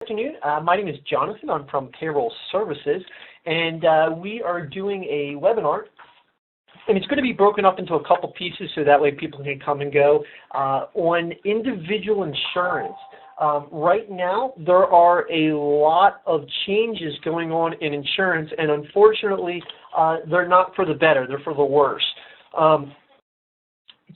Good afternoon. My name is Jonathan. I'm from Payroll Services, and we are doing a webinar, and it's going to be broken up into a couple pieces so that way people can come and go on individual insurance. Right now, there are a lot of changes going on in insurance, and unfortunately, they're not for the better. They're for the worse.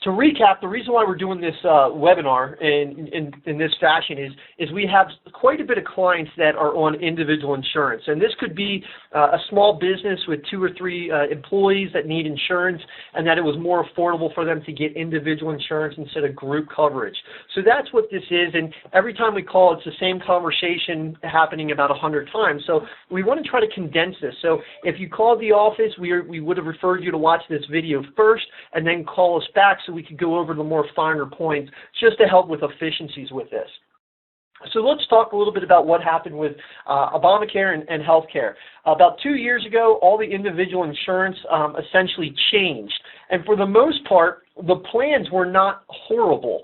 To recap, the reason why we're doing this webinar in this fashion is we have quite a bit of clients that are on individual insurance. And this could be a small business with 2 or 3 employees that need insurance, and that it was more affordable for them to get individual insurance instead of group coverage. So that's what this is, and every time we call, it's the same conversation happening about 100 times. So we want to try to condense this. So if you called the office, we would have referred you to watch this video first and then call us back so we could go over the more finer points just to help with efficiencies with this. So let's talk a little bit about what happened with Obamacare and healthcare. About 2 years ago, all the individual insurance essentially changed. And for the most part, the plans were not horrible.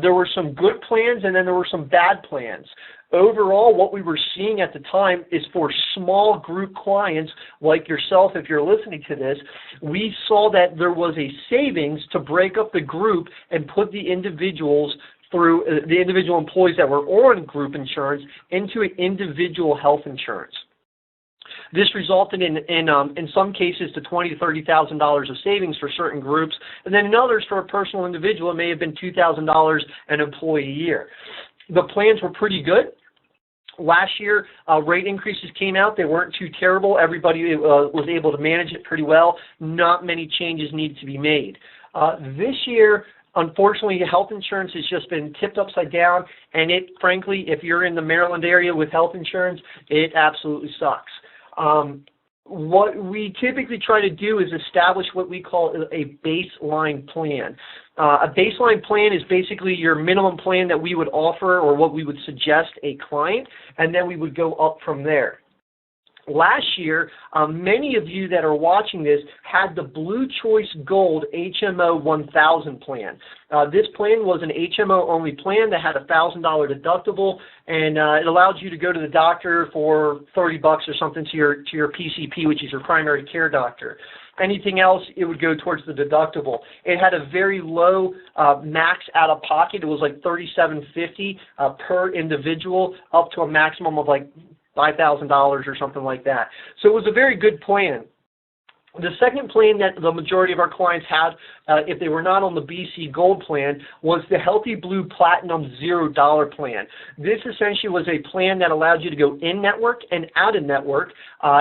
There were some good plans and then there were some bad plans. Overall, what we were seeing at the time is for small group clients like yourself, if you're listening to this, we saw that there was a savings to break up the group and put the individuals through the individual employees that were on group insurance into an individual health insurance. This resulted in some cases to $20,000 to $30,000 of savings for certain groups, and then in others for a personal individual it may have been $2,000 an employee a year. The plans were pretty good. Last year, rate increases came out. They weren't too terrible. Everybody was able to manage it pretty well. Not many changes needed to be made. This year, unfortunately, health insurance has just been tipped upside down, and it, frankly, if you're in the Maryland area with health insurance, it absolutely sucks. What we typically try to do is establish what we call a baseline plan. A baseline plan is basically your minimum plan that we would offer or what we would suggest a client, and then we would go up from there. Last year, many of you that are watching this had the Blue Choice Gold HMO 1000 plan. This plan was an HMO only plan that had a $1,000 deductible, and it allowed you to go to the doctor for $30 or something to your PCP, which is your primary care doctor. Anything else, it would go towards the deductible. It had a very low max out of pocket. It was like $3,750 per individual, up to a maximum of like $5,000 or something like that. So it was a very good plan. The second plan that the majority of our clients had, if they were not on the BC Gold plan, was the Healthy Blue Platinum $0 plan. This essentially was a plan that allowed you to go in-network and out-of-network.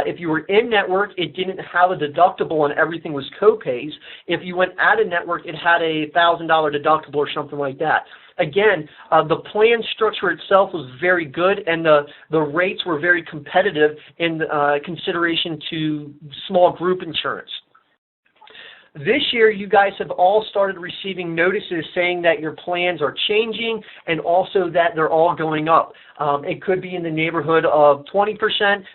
If you were in-network, it didn't have a deductible and everything was co-pays. If you went out-of-network, it had a $1,000 deductible or something like that. Again, the plan structure itself was very good, and the rates were very competitive in consideration to small group insurance. This year, you guys have all started receiving notices saying that your plans are changing and also that they're all going up. It could be in the neighborhood of 20%.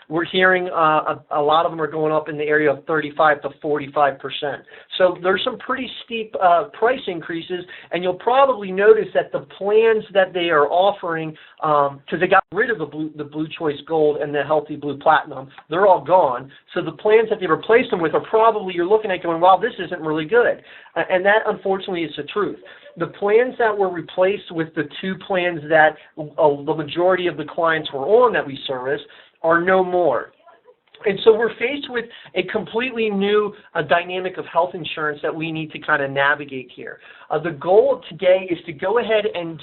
We're hearing a lot of them are going up in the area of 35 to 45%. So there's some pretty steep price increases, and you'll probably notice that the plans that they are offering, because they got rid of the Blue Choice Gold and the Healthy Blue Platinum, they're all gone. So the plans that they replaced them with are probably, you're looking at going, wow, this isn't really good. And that, unfortunately, is the truth. The plans that were replaced with the 2 plans that the majority of the clients were on that we service are no more. And so we're faced with a completely new dynamic of health insurance that we need to kind of navigate here. The goal of today is to go ahead and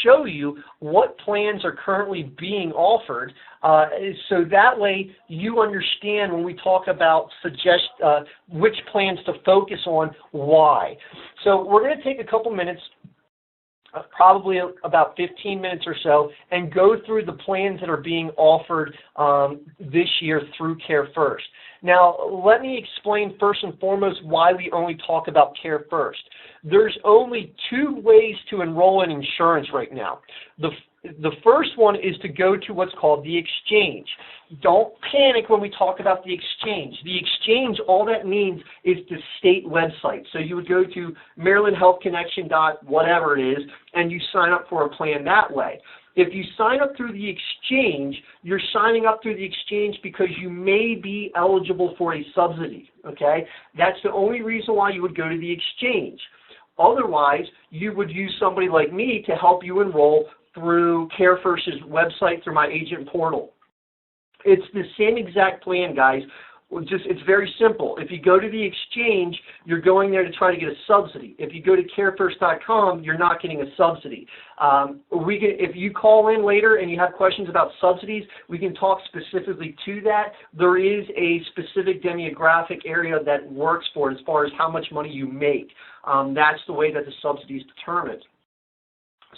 show you what plans are currently being offered, so that way you understand when we talk about which plans to focus on, why. So we're going to take a couple minutes, probably about 15 minutes or so, and go through the plans that are being offered this year through Care First. Now, let me explain first and foremost why we only talk about Care First. There's only 2 ways to enroll in insurance right now. The first one is to go to what's called the exchange. Don't panic when we talk about the exchange. The exchange, all that means is the state website. So you would go to MarylandHealthConnection.whatever it is, and you sign up for a plan that way. If you sign up through the exchange, you're signing up through the exchange because you may be eligible for a subsidy, okay? That's the only reason why you would go to the exchange. Otherwise, you would use somebody like me to help you enroll through CareFirst's website, through my agent portal. It's the same exact plan, guys. It's very simple. If you go to the exchange, you're going there to try to get a subsidy. If you go to carefirst.com, you're not getting a subsidy. If you call in later and you have questions about subsidies, we can talk specifically to that. There is a specific demographic area that works for it as far as how much money you make. That's the way that the subsidy is determined.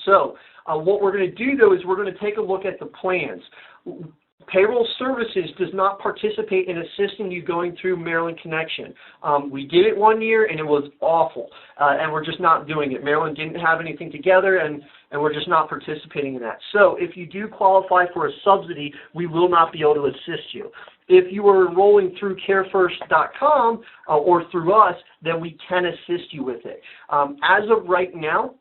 So what we're going to do, though, is we're going to take a look at the plans. Payroll Services does not participate in assisting you going through Maryland Connection. We did it one year and it was awful, and we're just not doing it. Maryland didn't have anything together, and we're just not participating in that. So if you do qualify for a subsidy, we will not be able to assist you. If you are enrolling through carefirst.com or through us, then we can assist you with it. As of right now,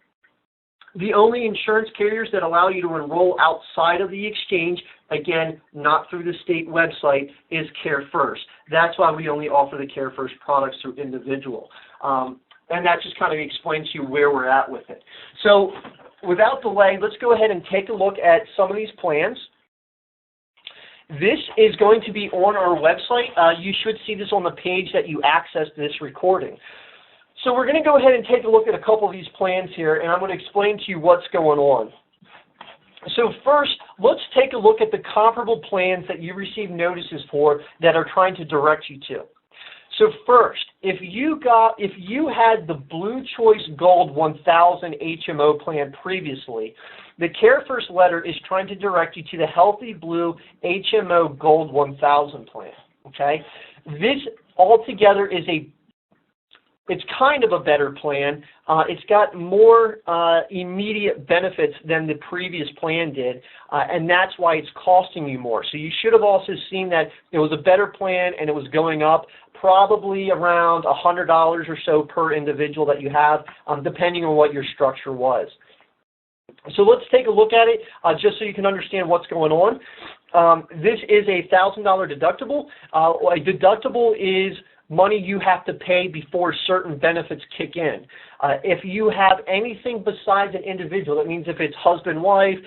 the only insurance carriers that allow you to enroll outside of the exchange, again, not through the state website, is CareFirst. That's why we only offer the CareFirst products through individual. And that just kind of explains to you where we're at with it. So without delay, let's go ahead and take a look at some of these plans. This is going to be on our website. You should see this on the page that you accessed this recording. So we're going to go ahead and take a look at a couple of these plans here, and I'm going to explain to you what's going on. So first, let's take a look at the comparable plans that you received notices for that are trying to direct you to. So first, if you had the Blue Choice Gold 1000 HMO plan previously, the CareFirst letter is trying to direct you to the Healthy Blue HMO Gold 1000 plan. Okay, this altogether is it's kind of a better plan. It's got more immediate benefits than the previous plan did, and that's why it's costing you more. So you should have also seen that it was a better plan and it was going up probably around $100 or so per individual that you have, depending on what your structure was. So let's take a look at it just so you can understand what's going on. This is a $1,000 deductible. A deductible is money you have to pay before certain benefits kick in. If you have anything besides an individual, that means if it's husband, wife,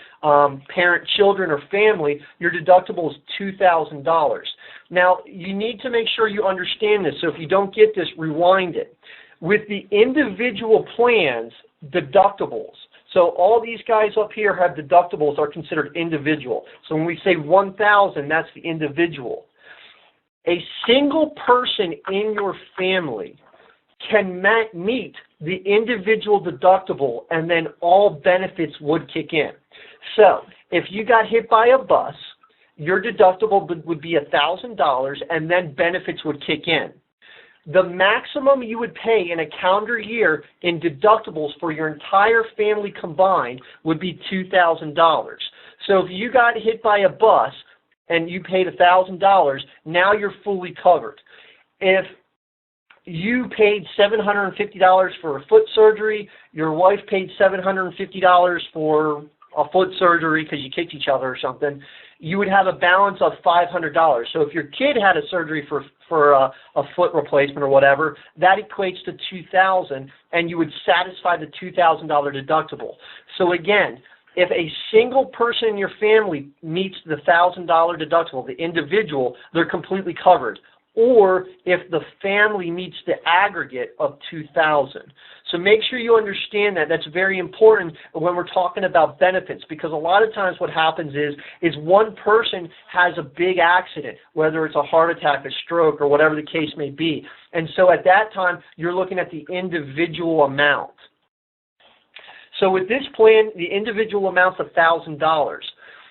parent, children, or family, your deductible is $2,000. Now, you need to make sure you understand this, so if you don't get this, rewind it. With the individual plans, deductibles, so all these guys up here have deductibles are considered individual. So when we say 1,000, that's the individual. A single person in your family can meet the individual deductible, and then all benefits would kick in. So if you got hit by a bus, your deductible would be $1,000, and then benefits would kick in. The maximum you would pay in a calendar year in deductibles for your entire family combined would be $2,000. So if you got hit by a bus and you paid $1,000, now you're fully covered. If you paid $750 for a foot surgery, your wife paid $750 for a foot surgery because you kicked each other or something, you would have a balance of $500. So if your kid had a surgery for a foot replacement or whatever, that equates to $2,000, and you would satisfy the $2,000 deductible. So again, if a single person in your family meets the $1,000 deductible, the individual, they're completely covered. Or if the family meets the aggregate of $2,000. So make sure you understand that. That's very important when we're talking about benefits, because a lot of times what happens is one person has a big accident, whether it's a heart attack, a stroke, or whatever the case may be. And so at that time, you're looking at the individual amount. So with this plan, the individual amount's $1,000.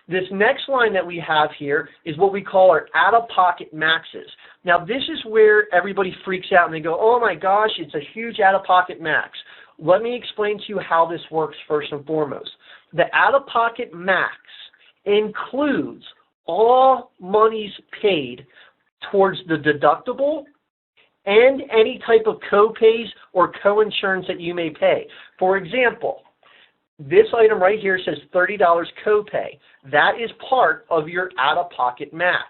This next line that we have here is what we call our out-of-pocket maxes. Now, this is where everybody freaks out and they go, oh my gosh, it's a huge out-of-pocket max. Let me explain to you how this works first and foremost. The out-of-pocket max includes all monies paid towards the deductible and any type of co-pays or co-insurance that you may pay. For example, This item right here says $30 copay. That is part of your out-of-pocket max.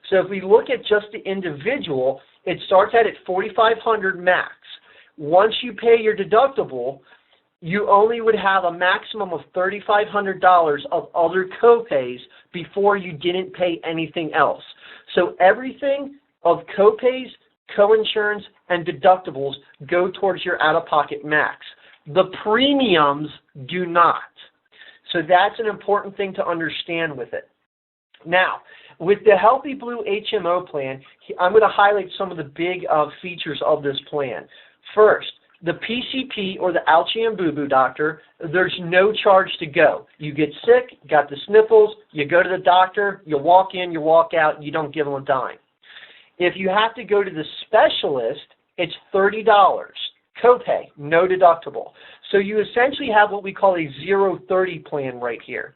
So if we look at just the individual, it starts at $4,500 max. Once you pay your deductible, you only would have a maximum of $3,500 of other copays before you didn't pay anything else. So everything of copays, coinsurance, and deductibles go towards your out-of-pocket max. The premiums do not. So that's an important thing to understand with it. Now, with the Healthy Blue HMO plan, I'm going to highlight some of the big features of this plan. First, the PCP, or the Ouchie and Boo Boo doctor, there's no charge to go. You get sick, got the sniffles, you go to the doctor, you walk in, you walk out, you don't give them a dime. If you have to go to the specialist, it's $30 copay, no deductible. So you essentially have what we call a 0-30 plan right here.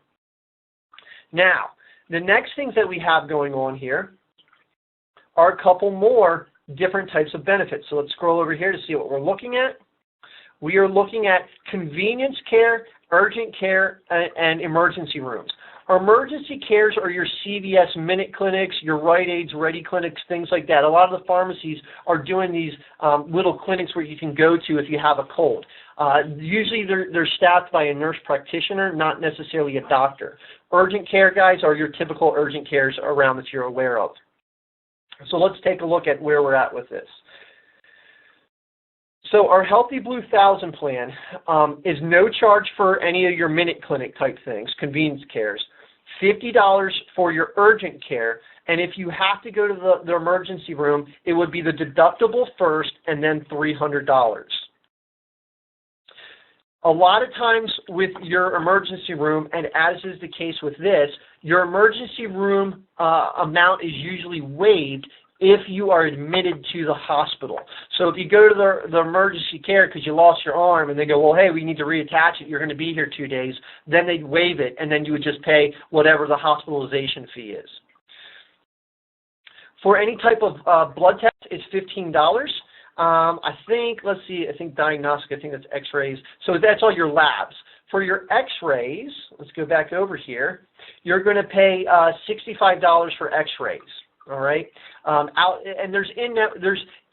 Now, the next things that we have going on here are a couple more different types of benefits. So let's scroll over here to see what we're looking at. We are looking at convenience care, urgent care, and emergency rooms. Emergency cares are your CVS Minute Clinics, your Rite Aids, Ready Clinics, things like that. A lot of the pharmacies are doing these little clinics where you can go to if you have a cold. Usually they're staffed by a nurse practitioner, not necessarily a doctor. Urgent care guys are your typical urgent cares around that you're aware of. So let's take a look at where we're at with this. So our Healthy Blue 1000 plan is no charge for any of your minute clinic type things, convenience cares. $50 for your urgent care, and if you have to go to the emergency room, it would be the deductible first and then $300. A lot of times with your emergency room, and as is the case with this, your emergency room amount is usually waived if you are admitted to the hospital. So if you go to the emergency care because you lost your arm and they go, well, hey, we need to reattach it, you're going to be here 2 days, then they'd waive it, and then you would just pay whatever the hospitalization fee is. For any type of blood test, it's $15. I think diagnostic, I think that's x-rays. So that's all your labs. For your x-rays, let's go back over here, you're going to pay $65 for x-rays. All right, and there's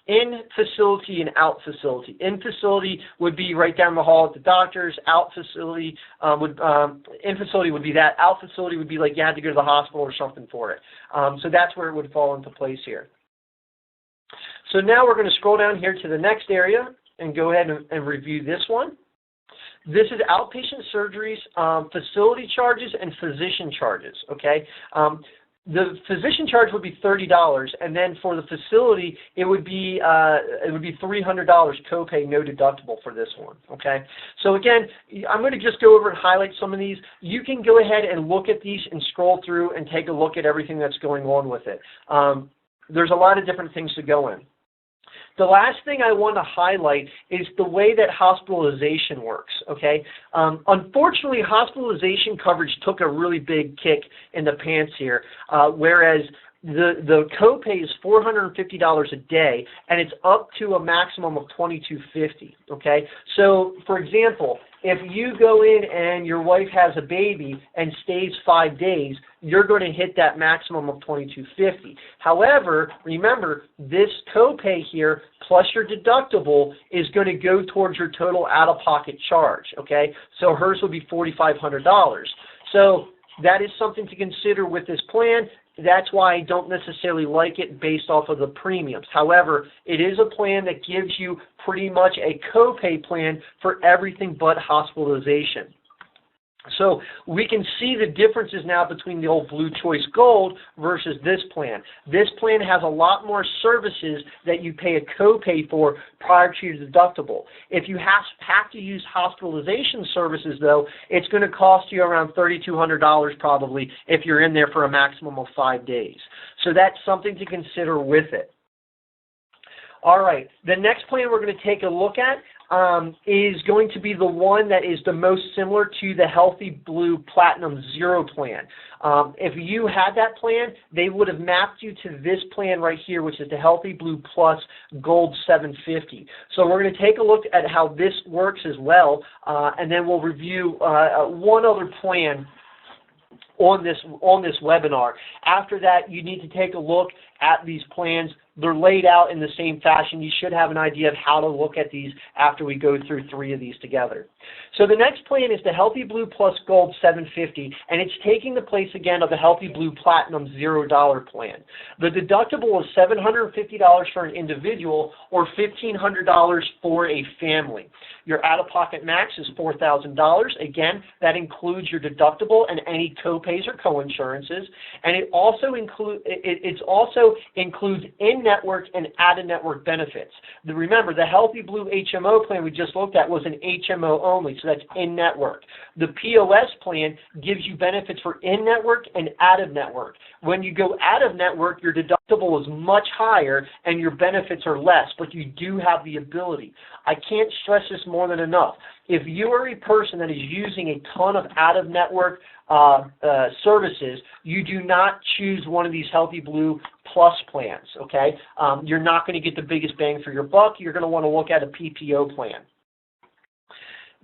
in-facility and out-facility. In-facility would be right down the hall at the doctor's. In-facility would be that. Out-facility would be like you had to go to the hospital or something for it. So that's where it would fall into place here. So now we're going to scroll down here to the next area and go ahead and review this one. This is outpatient surgeries, facility charges, and physician charges, okay? The physician charge would be $30, and then for the facility, it would be $300 copay, no deductible for this one. Okay. So again, I'm going to just go over and highlight some of these. You can go ahead and look at these and scroll through and take a look at everything that's going on with it. There's a lot of different things to go in. The last thing I want to highlight is the way that hospitalization works, okay? Unfortunately, hospitalization coverage took a really big kick in the pants here, whereas the copay is $450 a day, and it's up to a maximum of $2,250, okay? So, for example, if you go in and your wife has a baby and stays 5 days, you're going to hit that maximum of $2,250. However, remember, this copay here plus your deductible is going to go towards your total out-of-pocket charge, okay? So hers will be $4,500. So that is something to consider with this plan. That's why I don't necessarily like it based off of the premiums. However, it is a plan that gives you pretty much a copay plan for everything but hospitalization. So we can see the differences now between the old Blue Choice Gold versus this plan. This plan has a lot more services that you pay a copay for prior to your deductible. If you have to use hospitalization services, though, it's going to cost you around $3,200 probably if you're in there for a maximum of 5 days. So that's something to consider with it. All right, the next plan we're going to take a look at is going to be the one that is the most similar to the Healthy Blue Platinum Zero plan. If you had that plan, they would have mapped you to this plan right here, which is the Healthy Blue Plus Gold 750. So we're going to take a look at how this works as well, and then we'll review one other plan on this webinar. After that, you need to take a look at these plans. They're laid out in the same fashion. You should have an idea of how to look at these after we go through 3 of these together. So the next plan is the Healthy Blue Plus Gold 750, and it's taking the place again of the Healthy Blue Platinum $0 plan. The deductible is $750 for an individual or $1,500 for a family. Your out-of-pocket max is $4,000. Again, that includes your deductible and any copays or coinsurances, and it also includes in-network and out-of-network benefits. Remember, the Healthy Blue HMO plan we just looked at was an HMO only, so that's in-network. The POS plan gives you benefits for in-network and out-of-network. When you go out-of-network, your deductible is much higher and your benefits are less, but you do have the ability. I can't stress this more than enough. If you are a person that is using a ton of out-of-network services, you do not choose one of these Healthy Blue Plus plans, okay? You're not going to get the biggest bang for your buck. You're going to want to look at a PPO plan.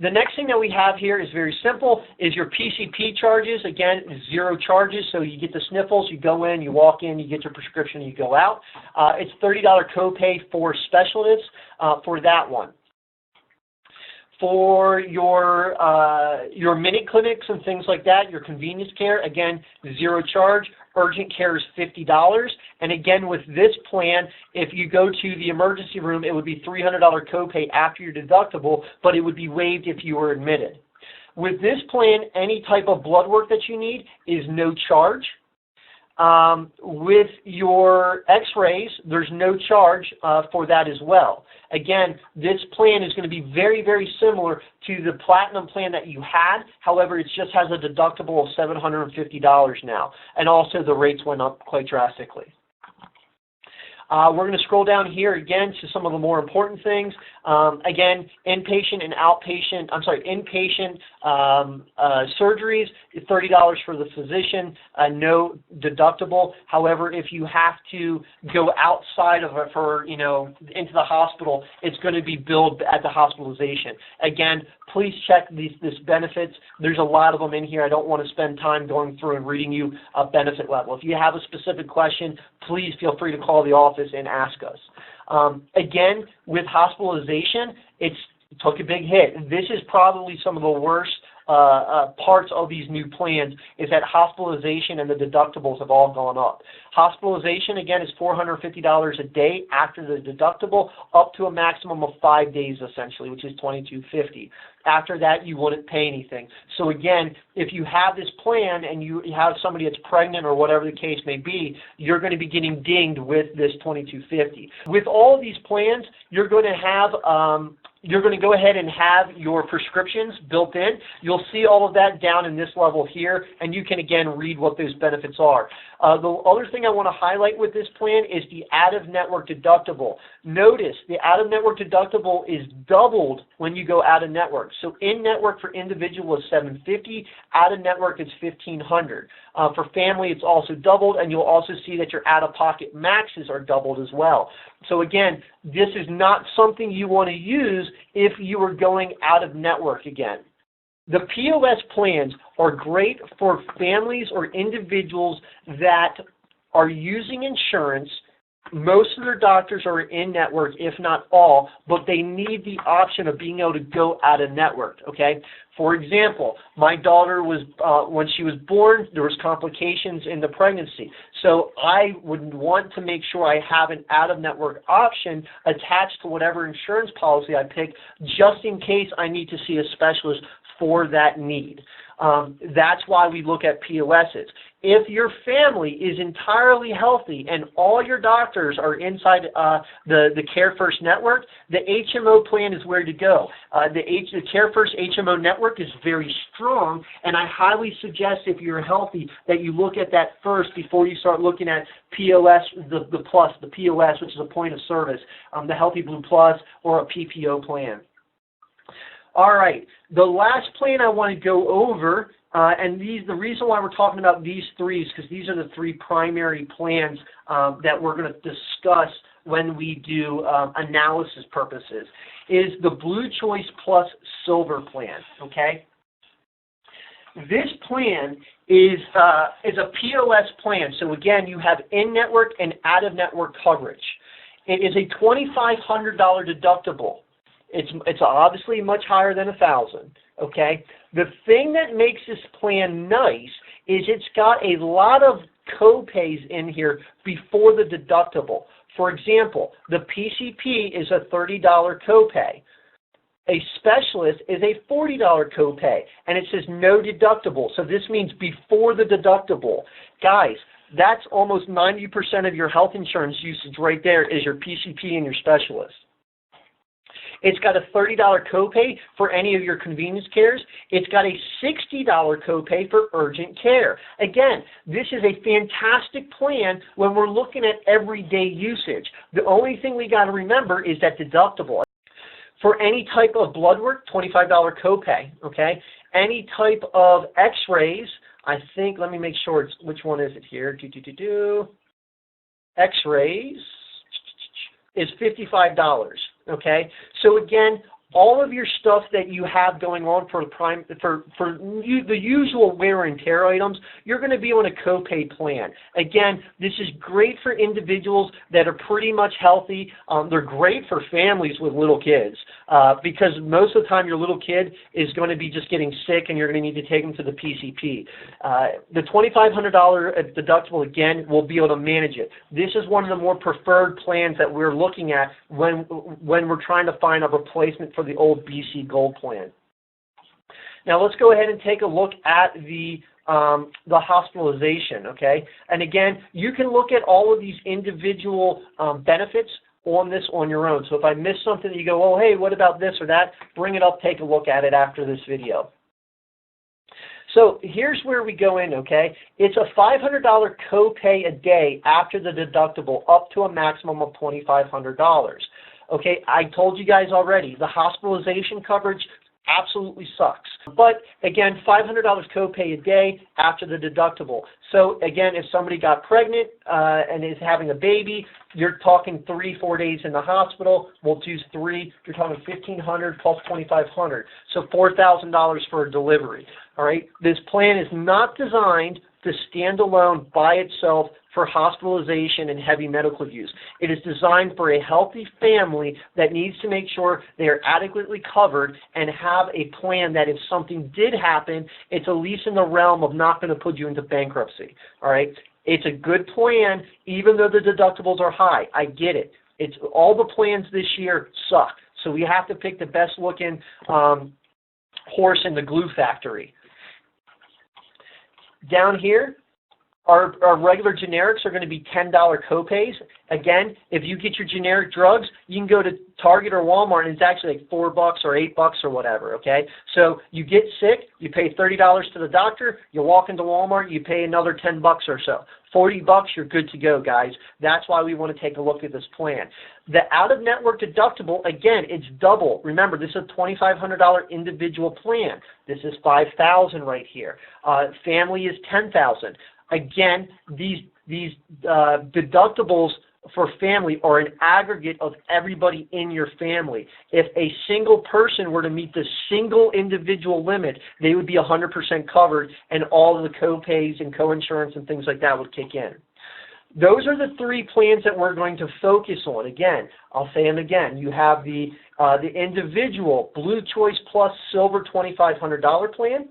The next thing that we have here is very simple, is your PCP charges. Again, 0 charges, so you get the sniffles, you go in, you walk in, you get your prescription, you go out. It's $30 copay for specialists for that one. For your mini clinics and things like that, your convenience care, again, 0 charge. Urgent care is $50. And again, with this plan, if you go to the emergency room, it would be $300 copay after your deductible, but it would be waived if you were admitted. With this plan, any type of blood work that you need is no charge. With your x-rays, there's no charge for that as well. Again, this plan is going to be very, very similar to the Platinum plan that you had. However, it just has a deductible of $750 now. And also the rates went up quite drastically. We're going to scroll down here again to some of the more important things. Again, inpatient and outpatient, inpatient surgeries, $30 for the physician, no deductible. However, if you have to go outside of it into the hospital, it's going to be billed at the hospitalization. Again, please check these benefits. There's a lot of them in here. I don't want to spend time going through and reading you a benefit level. If you have a specific question, please feel free to call the office and ask us. Again, with hospitalization, it took a big hit. This is probably some of the worst parts of these new plans, is that hospitalization and the deductibles have all gone up. Hospitalization, again, is $450 a day after the deductible, up to a maximum of 5 days, essentially, which is $2,250. After that, you wouldn't pay anything. So again, if you have this plan and you have somebody that's pregnant or whatever the case may be, you're going to be getting dinged with this $2,250. With all of these plans, you're going to have go ahead and have your prescriptions built in. You'll see all of that down in this level here, and you can, again, read what those benefits are. The other thing I want to highlight with this plan is the out-of-network deductible. Notice the out-of-network deductible is doubled when you go out-of-network. So in-network for individual is $750, out-of-network is $1,500. For family, it's also doubled, and you'll also see that your out-of-pocket maxes are doubled as well. So again, this is not something you want to use if you are going out-of-network again. The POS plans are great for families or individuals that are using insurance. Most of their doctors are in-network, if not all, but they need the option of being able to go out-of-network, okay? For example, my daughter was, when she was born, there was complications in the pregnancy. So I would want to make sure I have an out-of-network option attached to whatever insurance policy I pick, just in case I need to see a specialist for that need. That's why we look at POSs. If your family is entirely healthy and all your doctors are inside the Care First network, the HMO plan is where to go. The Care First HMO network is very strong, and I highly suggest, if you're healthy, that you look at that first before you start looking at POS, the POS, which is a point of service, the Healthy Blue Plus, or a PPO plan. All right, the last plan I want to go over, and the reason why we're talking about these three is because these are the three primary plans that we're going to discuss when we do analysis purposes, is the Blue Choice Plus Silver plan, okay? This plan is a POS plan. So again, you have in-network and out-of-network coverage. It is a $2,500 deductible. It's obviously much higher than $1,000. Okay. The thing that makes this plan nice is it's got a lot of co-pays in here before the deductible. For example, the PCP is a $30 copay. A specialist is a $40 copay, and it says no deductible. So this means before the deductible. Guys, that's almost 90% of your health insurance usage right there is your PCP and your specialist. It's got a $30 copay for any of your convenience cares. It's got a $60 copay for urgent care. Again, this is a fantastic plan when we're looking at everyday usage. The only thing we got to remember is that deductible. For any type of blood work, $25 copay, okay? Any type of x-rays, I think, let me make sure it's, which one is it here? X-rays is $55, okay? So again, all of your stuff that you have going on for the usual wear and tear items, you're going to be on a copay plan. Again, this is great for individuals that are pretty much healthy. They're great for families with little kids because most of the time your little kid is going to be just getting sick and you're going to need to take them to the PCP. The $2,500 deductible, again, will be able to manage it. This is one of the more preferred plans that we're looking at when we're trying to find a replacement for the old BC Gold plan. Now let's go ahead and take a look at the hospitalization, okay? And again, you can look at all of these individual benefits on this on your own. So if I miss something, you go, oh, hey, what about this or that? Bring it up, take a look at it after this video. So here's where we go in, okay? It's a $500 copay a day after the deductible, up to a maximum of $2,500. Okay, I told you guys already, the hospitalization coverage absolutely sucks. But again, $500 copay a day after the deductible. So again, if somebody got pregnant and is having a baby, you're talking 3-4 days in the hospital. We'll choose 3. You're talking $1,500 plus $2,500. So $4,000 for a delivery. All right. This plan is not designed to stand alone by itself for hospitalization and heavy medical use. It is designed for a healthy family that needs to make sure they are adequately covered and have a plan that if something did happen, it's at least in the realm of not going to put you into bankruptcy. All right? It's a good plan, even though the deductibles are high. I get it. It's all the plans this year suck. So we have to pick the best looking horse in the glue factory. Down here, our regular generics are going to be $10 copays. Again, if you get your generic drugs, you can go to Target or Walmart, and it's actually like $4 or $8 or whatever, okay? So you get sick, you pay $30 to the doctor, you walk into Walmart, you pay another $10 or so. $40, you're good to go, guys. That's why we want to take a look at this plan. The out-of-network deductible, again, it's double. Remember, this is a $2,500 individual plan. This is $5,000 right here. Family is $10,000. Again, these deductibles for family are an aggregate of everybody in your family. If a single person were to meet the single individual limit, they would be 100% covered, and all of the co-pays and co-insurance and things like that would kick in. Those are the 3 plans that we're going to focus on. Again, I'll say them again. You have the individual Blue Choice Plus Silver $2,500 plan.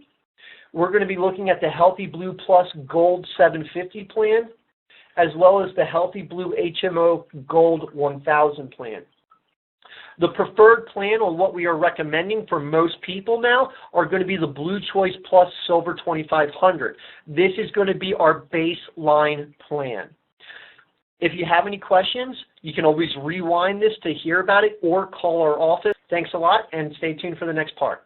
We're going to be looking at the Healthy Blue Plus Gold 750 plan, as well as the Healthy Blue HMO Gold 1000 plan. The preferred plan, or what we are recommending for most people now, are going to be the Blue Choice Plus Silver 2500. This is going to be our baseline plan. If you have any questions, you can always rewind this to hear about it or call our office. Thanks a lot, and stay tuned for the next part.